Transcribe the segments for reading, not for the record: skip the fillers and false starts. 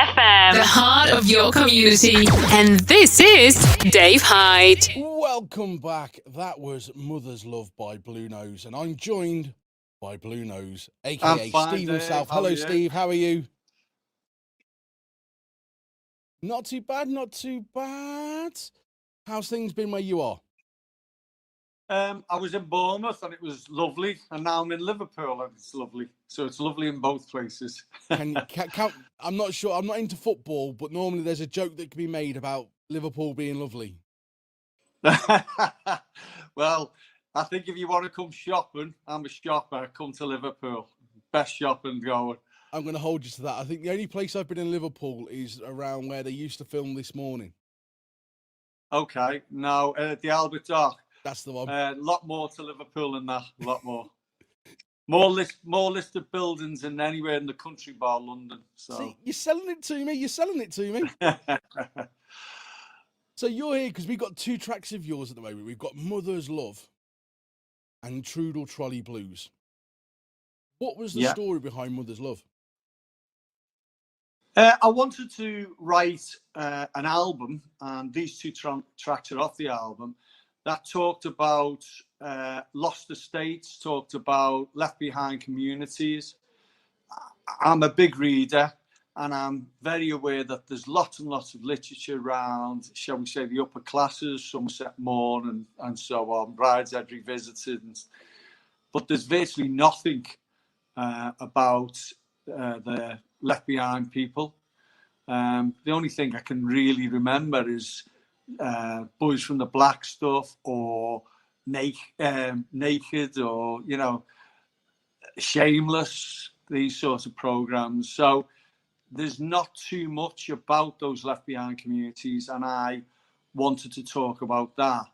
FM, the heart of your community. And this is Dave Hyde. Welcome back. That was Mother's Love by Bluenose, and I'm joined by Bluenose, aka Steve himself. Hello, Steve. How are you? Not too bad. Not too bad. How's things been where you are? I was in Bournemouth and it was lovely, and now I'm in Liverpool and it's lovely. So it's lovely in both places. I'm not sure. I'm not into football, but normally there's a joke that can be made about Liverpool being lovely. Well, I think if you want to come shopping, I'm a shopper. Come to Liverpool. Best shopping going. I'm going to hold you to that. I think the only place I've been in Liverpool is around where they used to film This Morning. Okay. No, the Albert Dock. That's the one. A lot more to Liverpool than that. A lot more. More listed buildings than anywhere in the country bar London. So. See, you're selling it to me. So you're here because we've got two tracks of yours at the moment. We've got Mother's Love and Trundle Trolley Blues. What was the story behind Mother's Love? I wanted to write an album, and these two tracks are off the album, that talked about lost estates, talked about left behind communities. I'm a big reader, and I'm very aware that there's lots and lots of literature around, shall we say, the upper classes, Somerset Maugham and so on, Brideshead Revisited. But there's virtually nothing about the left behind people. The only thing I can really remember is Boys from the Black stuff, or Naked, or, you know, Shameless, these sorts of programs. So there's not too much about those left behind communities, and I wanted to talk about that.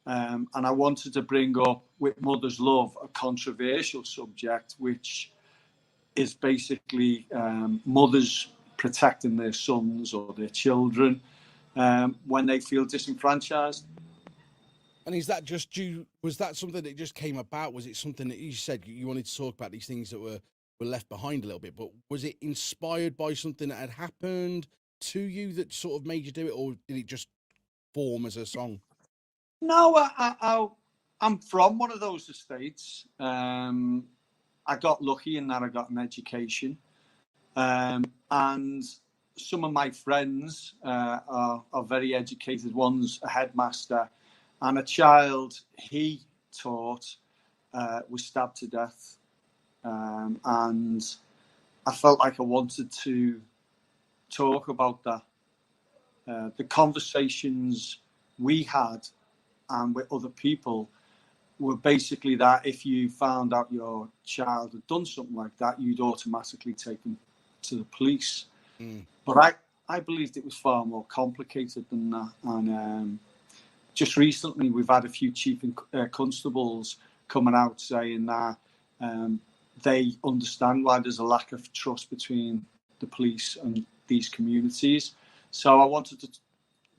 And I wanted to bring up with Mother's Love a controversial subject, which is basically mothers protecting their sons or their children when they feel disenfranchised. And is that just was that something that just came about? Was it something that you said you wanted to talk about, these things that were left behind a little bit, but was it inspired by something that had happened to you that sort of made you do it, or did it just form as a song? No, I'm from one of those estates. I got lucky in that I got an education. And some of my friends are very educated. One's a headmaster, and a child he taught was stabbed to death. And I felt like I wanted to talk about that. The conversations we had and with other people were basically that if you found out your child had done something like that, you'd automatically take them to the police. But I believed it was far more complicated than that. And just recently we've had a few chief constables coming out saying that they understand why there's a lack of trust between the police and these communities. So I wanted to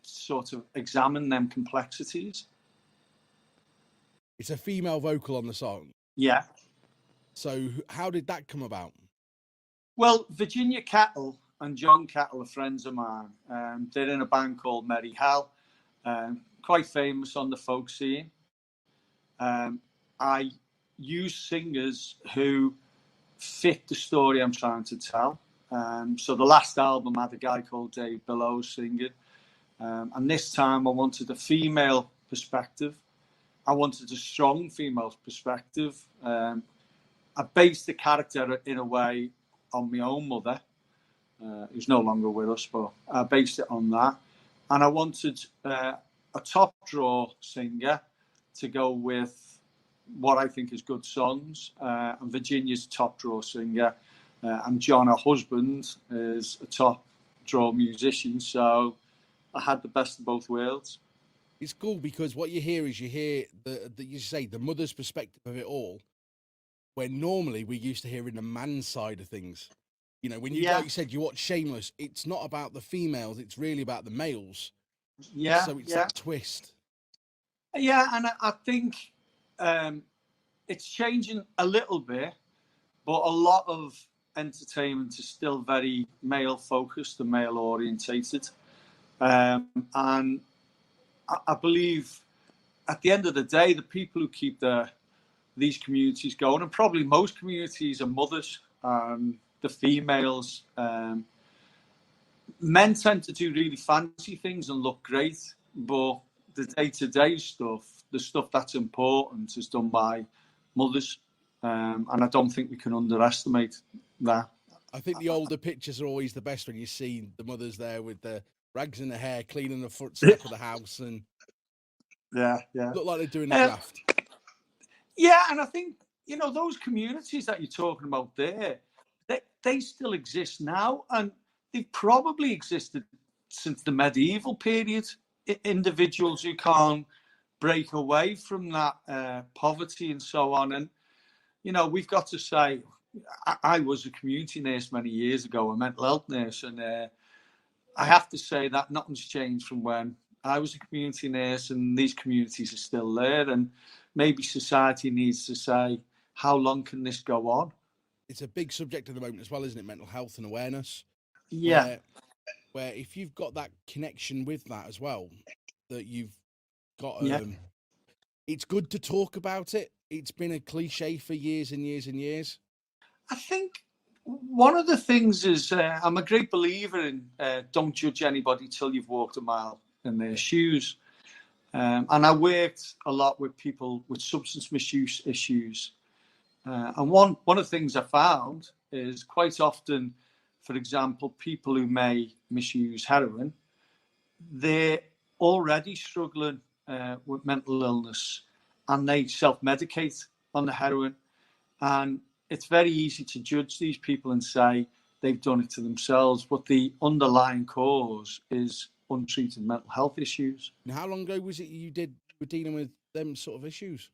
sort of examine them complexities. It's a female vocal on the song. Yeah. So how did that come about? Well, Virginia Kettle and John Kettle are friends of mine. They're in a band called Merry Hell, quite famous on the folk scene. I use singers who fit the story I'm trying to tell. So the last album had a guy called Dave Bellows singing. And this time I wanted a female perspective. I wanted a strong female perspective. I based the character in a way on my own mother, who's no longer with us, but I based it on that. And I wanted a top draw singer to go with what I think is good songs. And Virginia's top draw singer, and John, her husband, is a top draw musician. So I had the best of both worlds. It's cool because what you hear the mother's perspective of it all, where normally we used to hear in the man's side of things. You know, when you like you said, you watch Shameless, it's not about the females, it's really about the males. Yeah. So it's that twist. Yeah, and I think it's changing a little bit, but a lot of entertainment is still very male focused and male orientated, and I believe at the end of the day, the people who keep these communities going, and probably most communities, are mothers, the females. Men tend to do really fancy things and look great, but the day-to-day stuff, the stuff that's important, is done by mothers, and I don't think we can underestimate that. I think the older pictures are always the best when you see the mothers there with the rags in the hair, cleaning the front step of the house, and yeah, look like they're doing a graft. Yeah, and I think, those communities that you're talking about there, they still exist now, and they've probably existed since the medieval period. Individuals who can't break away from that poverty and so on. And, we've got to say, I was a community nurse many years ago, a mental health nurse, and I have to say that nothing's changed from when I was a community nurse, and these communities are still there. And maybe society needs to say, how long can this go on? It's a big subject at the moment as well, isn't it? Mental health and awareness. Yeah. Where if you've got that connection with that as well, that you've got, it's good to talk about it. It's been a cliche for years and years and years. I think one of the things is, I'm a great believer in don't judge anybody till you've walked a mile in their shoes. And I worked a lot with people with substance misuse issues. And one of the things I found is quite often, for example, people who may misuse heroin, they're already struggling with mental illness, and they self-medicate on the heroin. And it's very easy to judge these people and say they've done it to themselves, but the underlying cause is untreated mental health issues. And how long ago was it you were dealing with them sort of issues?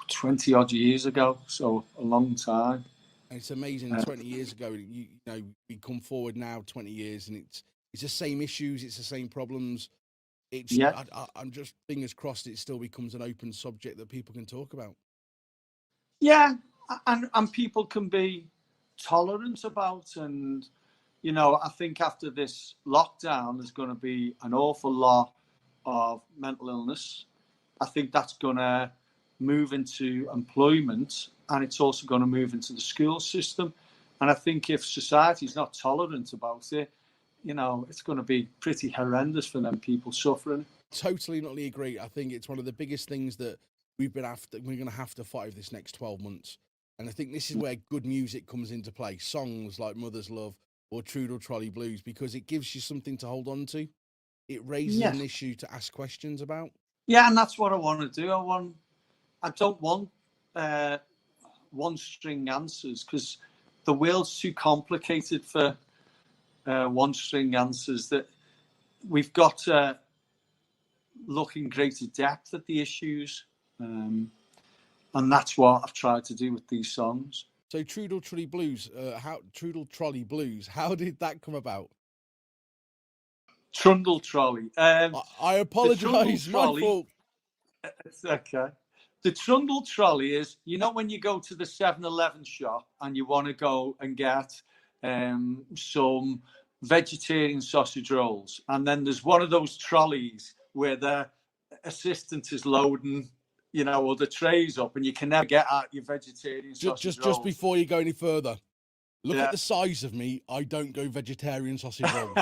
20 odd years ago, so a long time. And it's amazing. 20 years ago, we come forward now 20 years, and it's the same issues, it's the same problems. I'm just fingers crossed it still becomes an open subject that people can talk about. Yeah, and people can be tolerant about. And I think after this lockdown, there's going to be an awful lot of mental illness. I think that's going to move into employment, and it's also going to move into the school system. And I think if society is not tolerant about it, it's going to be pretty horrendous for them people suffering. Totally and utterly agree. I think it's one of the biggest things that we're going to have to fight over this next 12 months. And I think this is where good music comes into play. Songs like Mother's Love or Trundle, Trolley Blues, because it gives you something to hold on to. It raises an issue to ask questions about. Yeah, and that's what I want to do. I don't want one-string answers, because the world's too complicated for one-string answers. That we've got to look in greater depth at the issues, and that's what I've tried to do with these songs. So Trundle, Trolley Blues, how did that come about? Trundle Trolley. I apologise, my fault. It's okay. The Trundle Trolley is, when you go to the 7-Eleven shop and you want to go and get some vegetarian sausage rolls, and then there's one of those trolleys where the assistant is loading, all the trays up, and you can never get out your vegetarian sausage rolls. Just before you go any further, look at the size of me. I don't go vegetarian sausage rolls.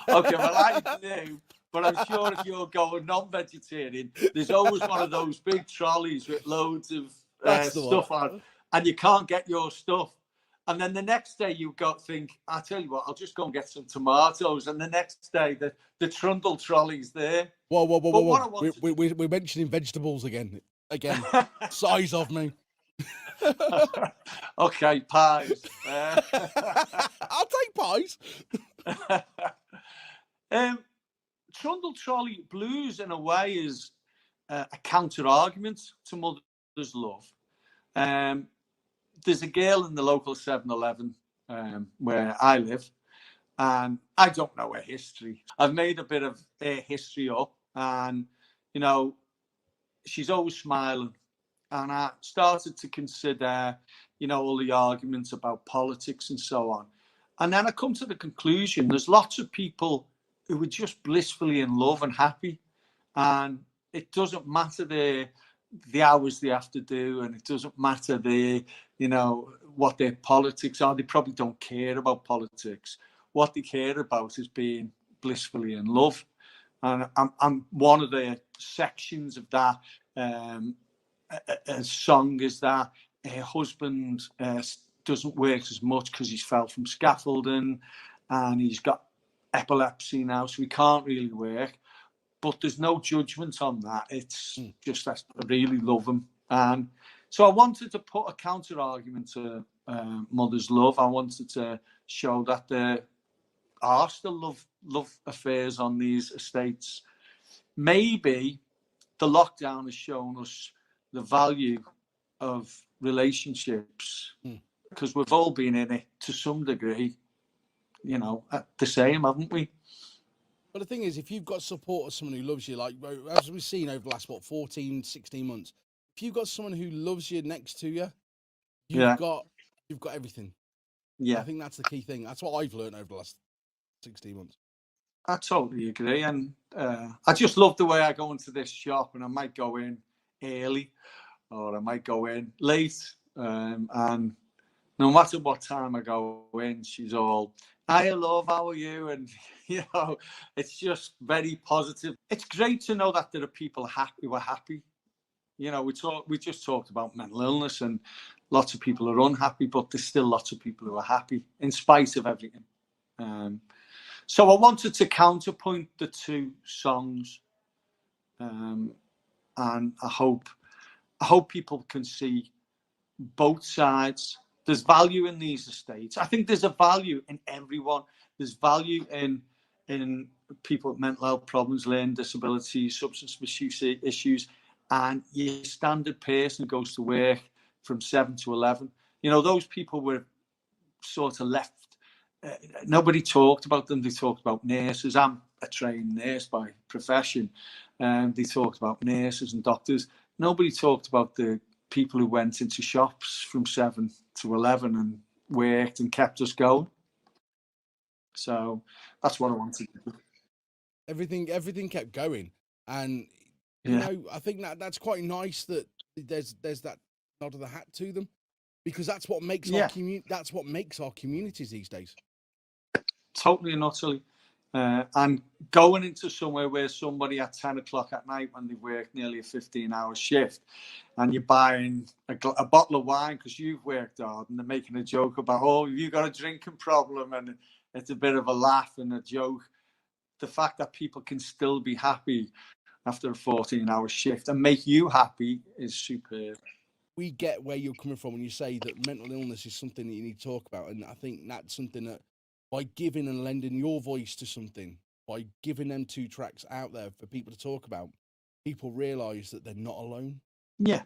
Okay, well, I do. But I'm sure if you're going non-vegetarian, there's always one of those big trolleys with loads of stuff on, and you can't get your stuff. And then the next day you think, I'll tell you what, I'll just go and get some tomatoes. And the next day the Trundle Trolley's there. Whoa. We're mentioning vegetables again. Size of me. Okay, pies. I'll take pies. Trundle Trolley Blues, in a way, is a counter-argument to Mother's Love. There's a girl in the local 7-Eleven where I live, and I don't know her history. I've made a bit of her history up, and, she's always smiling. And I started to consider all the arguments about politics and so on. And then I come to the conclusion, there's lots of people who are just blissfully in love and happy. And it doesn't matter the hours they have to do, and it doesn't matter what their politics are. They probably don't care about politics. What they care about is being blissfully in love. And I'm one of the sections of that a song is that her husband doesn't work as much because he's fell from scaffolding and he's got epilepsy now, so he can't really work. But there's no judgment on that. It's just that I really love him. And so I wanted to put a counter argument to Mother's Love. I wanted to show that there are still love affairs on these estates. Maybe the lockdown has shown us the value of relationships because we've all been in it to some degree, the same, haven't we? But the thing is, if you've got support of someone who loves you, like as we've seen over the last, 14, 16 months, if you've got someone who loves you next to you, you've got everything. Yeah. I think that's the key thing. That's what I've learned over the last 16 months. I totally agree. And I just love the way I go into this shop, and I might go in early or I might go in late. And no matter what time I go in, she's all, "Hi, love, how are you?" And, it's just very positive. It's great to know that there are people who are happy. We just talked about mental illness, and lots of people are unhappy, but there's still lots of people who are happy in spite of everything. So I wanted to counterpoint the two songs, and I hope people can see both sides. There's value in these estates. I think there's a value in everyone. There's value in people with mental health problems, learning disabilities, substance misuse issues, and your standard person who goes to work from 7 to 11. Those people were sort of left. Nobody talked about them. They talked about nurses. I'm a trained nurse by profession. They talked about nurses and doctors. Nobody talked about the people who went into shops from 7 to 11 and worked and kept us going. So that's what I wanted to do. Everything kept going, and I think that's quite nice that there's that nod of the hat to them, because that's what makes our communities these days. Totally and utterly. And going into somewhere where somebody at 10 o'clock at night, when they work nearly a 15-hour shift, and you're buying a bottle of wine because you've worked hard, and they're making a joke about, "Oh, you got a drinking problem," and it's a bit of a laugh and a joke. The fact that people can still be happy after a 14-hour shift and make you happy is superb. We get where you're coming from when you say that mental illness is something that you need to talk about, and I think that's something that, by giving and lending your voice to something, by giving them 2 tracks out there for people to talk about, people realise that they're not alone. Yeah.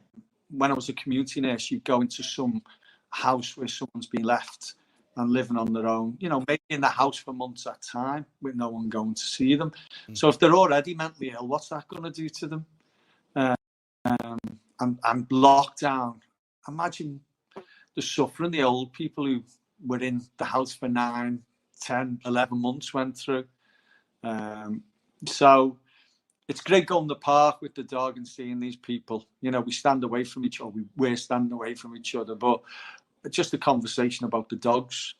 When I was a community nurse, you'd go into some house where someone's been left and living on their own, maybe in the house for months at a time with no one going to see them. So if they're already mentally ill, what's that going to do to them? And lockdown, imagine the suffering the old people who were in the house for 9, 10, 11 months went through. So it's great going to the park with the dog and seeing these people. We stand away from each other. We're standing away from each other. But just a conversation about the dogs,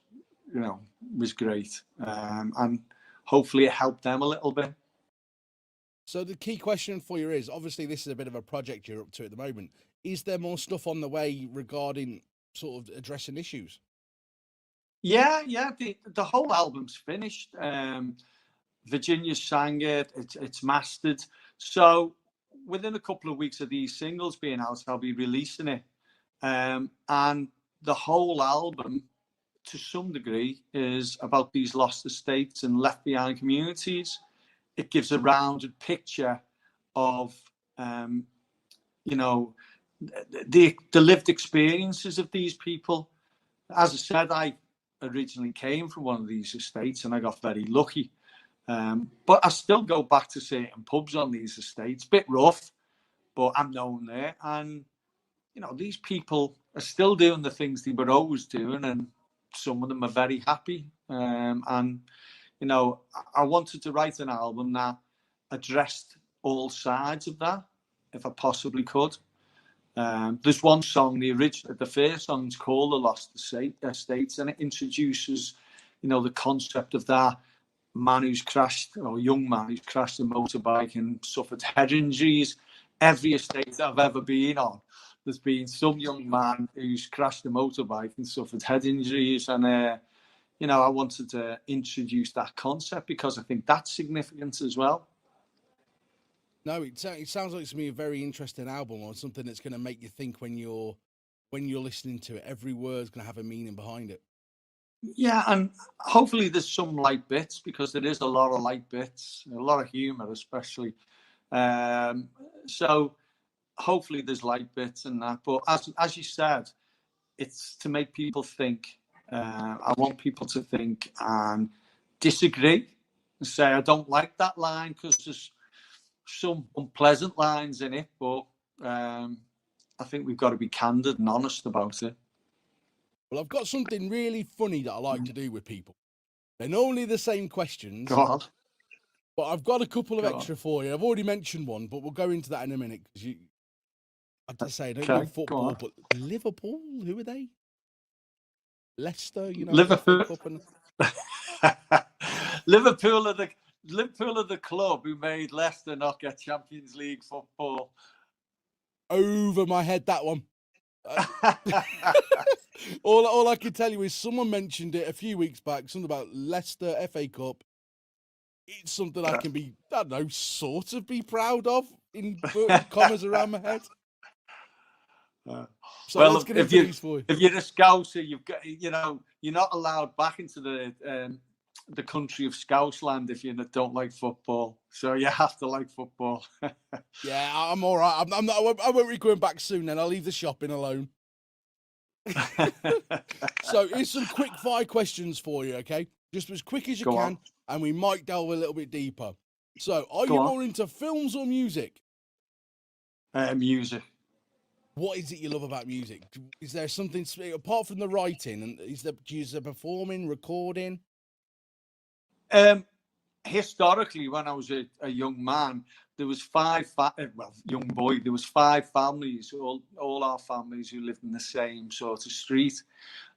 was great. And hopefully it helped them a little bit. So the key question for you is, obviously this is a bit of a project you're up to at the moment. Is there more stuff on the way regarding sort of addressing issues? Yeah. The whole album's finished. Virginia sang it. It's mastered. So within a couple of weeks of these singles being out, I'll be releasing it. And the whole album, to some degree, is about these lost estates and left behind communities. It gives a rounded picture of, the lived experiences of these people. As I said, I originally came from one of these estates and I got very lucky. But I still go back to certain pubs on these estates. Bit rough, but I'm known there. And these people are still doing the things they were always doing, and some of them are very happy. And I wanted to write an album that addressed all sides of that, if I possibly could. There's one song, the first song is called "The Lost Estates," and it introduces, the concept of that man who's crashed, or young man who's crashed a motorbike and suffered head injuries. Every estate I've ever been on, there's been some young man who's crashed a motorbike and suffered head injuries. And, I wanted to introduce that concept because I think that's significant as well. No, it sounds like it's going to be a very interesting album, or something that's going to make you think when you're listening to it. Every word's going to have a meaning behind it. Yeah, and hopefully there's some light bits, because there is a lot of light bits, a lot of humour especially. So hopefully there's light bits in that. But as you said, it's to make people think. I want people to think and disagree and say, I don't like that line, because there's some unpleasant lines in it. But I think we've got to be candid and honest about it. Well, I've got something really funny that I like to do with people. They're normally the same questions. Go on. But I've got a couple of extra for you. I've already mentioned one, but we'll go into that in a minute. Because I just say, I don't know football, but Liverpool, who are they? Leicester, Liverpool. Liverpool are the club who made Leicester not get Champions League football. Over my head, that one. All I can tell you is someone mentioned it a few weeks back, something about Leicester FA Cup. It's something I can be, I don't know, sort of be proud of, in commas around my head. So well, let's get into these for you. If you're a Scouser, you've got, you're not allowed back into the country of Scousland if you don't like football. So you have to like football. Yeah, I'm all right. I'm not. I won't be going back soon. Then I'll leave the shopping alone. So here's some quick fire questions for you, okay? Just as quick as you can, and we might delve a little bit deeper. So, are you more into films or music? Music. What is it you love about music? Is there something apart from the writing? And is there performing, recording? Historically, when I was a young man, there was young boy. There was 5 families, all our families who lived in the same sort of street.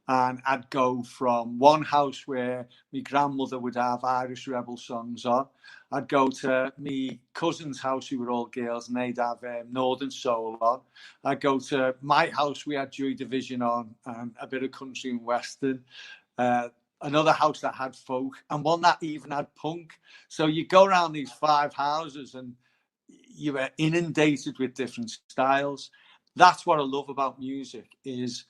And I'd go from one house where my grandmother would have Irish Rebel songs on. I'd go to my cousin's house, who were all girls, and they'd have Northern Soul on. I'd go to my house, we had Joy Division on, and a bit of country and western. Another house that had folk, and one that even had punk. So you go around these 5 houses and you were inundated with different styles. That's what I love about music, is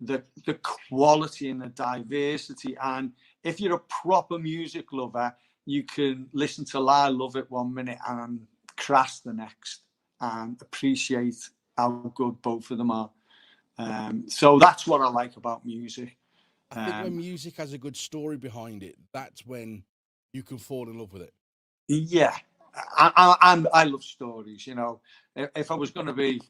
the quality and the diversity. And if you're a proper music lover, you can listen to I Love It one minute and Crash the next, and appreciate how good both of them are. So that's what I like about music. I think when music has a good story behind it, that's when you can fall in love with it. Yeah, I love stories. If I was going to be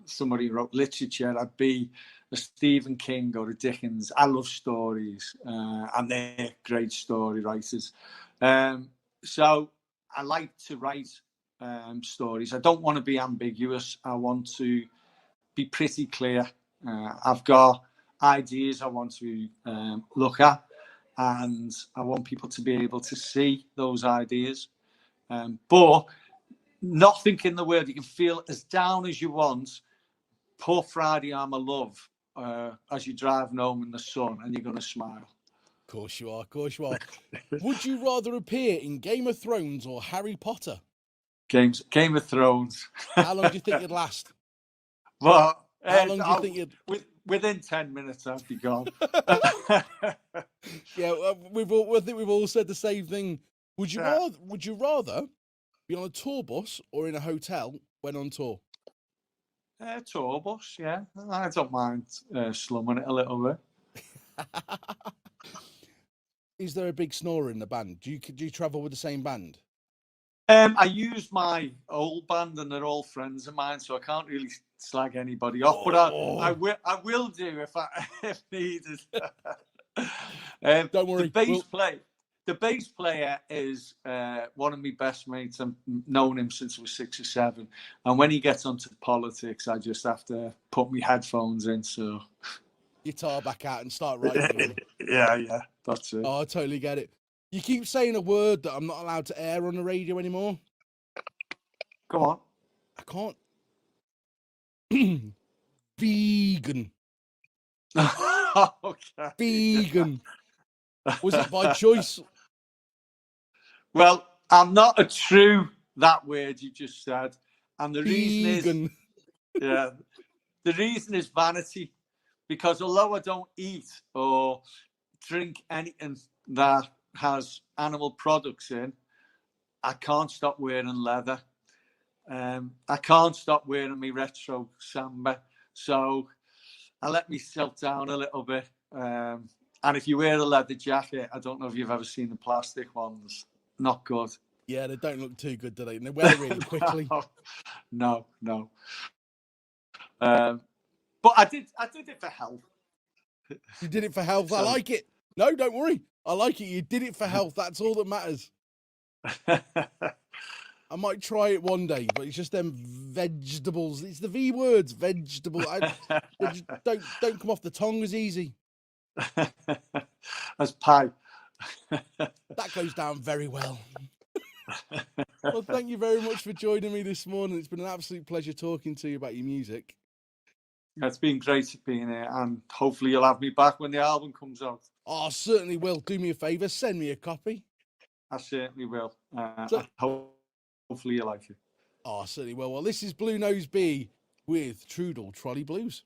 somebody who wrote literature, I'd be a Stephen King or a Dickens. I love stories, and they're great story writers. So I like to write stories. I don't want to be ambiguous. I want to be pretty clear. I've got ideas I want to look at, and I want people to be able to see those ideas. But nothing in the world, you can feel as down as you want. Poor Friday, I'm a love, as you're driving home in the sun, and you're going to smile. Of course you are. Of course you are. Would you rather appear in Game of Thrones or Harry Potter? Game of Thrones. How long do you think you'd last? Well, how long do you think you'd... Within 10 minutes, I'd be gone. Yeah, I think we've all said the same thing. Would you rather be on a tour bus or in a hotel when on tour? Tour bus, yeah. I don't mind slumming it a little bit. Is there a big snorer in the band? Do you travel with the same band? I use my old band, and they're all friends of mine, so I can't really slag anybody off. But I will do if if needed. Don't worry. The bass player is one of my best mates. I've known him since I was 6 or 7. And when he gets onto politics, I just have to put my headphones in. So Guitar back out and start writing. yeah, that's it. Oh, I totally get it. You keep saying a word that I'm not allowed to air on the radio anymore. Come on. I can't. Vegan. Okay. Vegan. Was it by choice? Well, I'm not a true that word you just said. And the Vegan. the reason is vanity. Because although I don't eat or drink anything that has animal products in, I can't stop wearing leather. I can't stop wearing my retro Samba. So I let myself down a little bit. And if you wear a leather jacket, I don't know if you've ever seen the plastic ones. Not good. Yeah, they don't look too good, do they? And they wear really quickly. No. But I did it for health. You did it for health. I like it. No, don't worry. I like it. You did it for health. That's all that matters. I might try it one day, but it's just them vegetables. It's the V words, vegetable. Don't come off the tongue as easy. As pie. That goes down very well. Well, thank you very much for joining me this morning. It's been an absolute pleasure talking to you about your music. It's been great being here, and hopefully you'll have me back when the album comes out. Oh, certainly will. Do me a favour, send me a copy. I certainly will. Hopefully you like it. Oh, certainly will. Well, this is Bluenose B with Trundle Trolley Blues.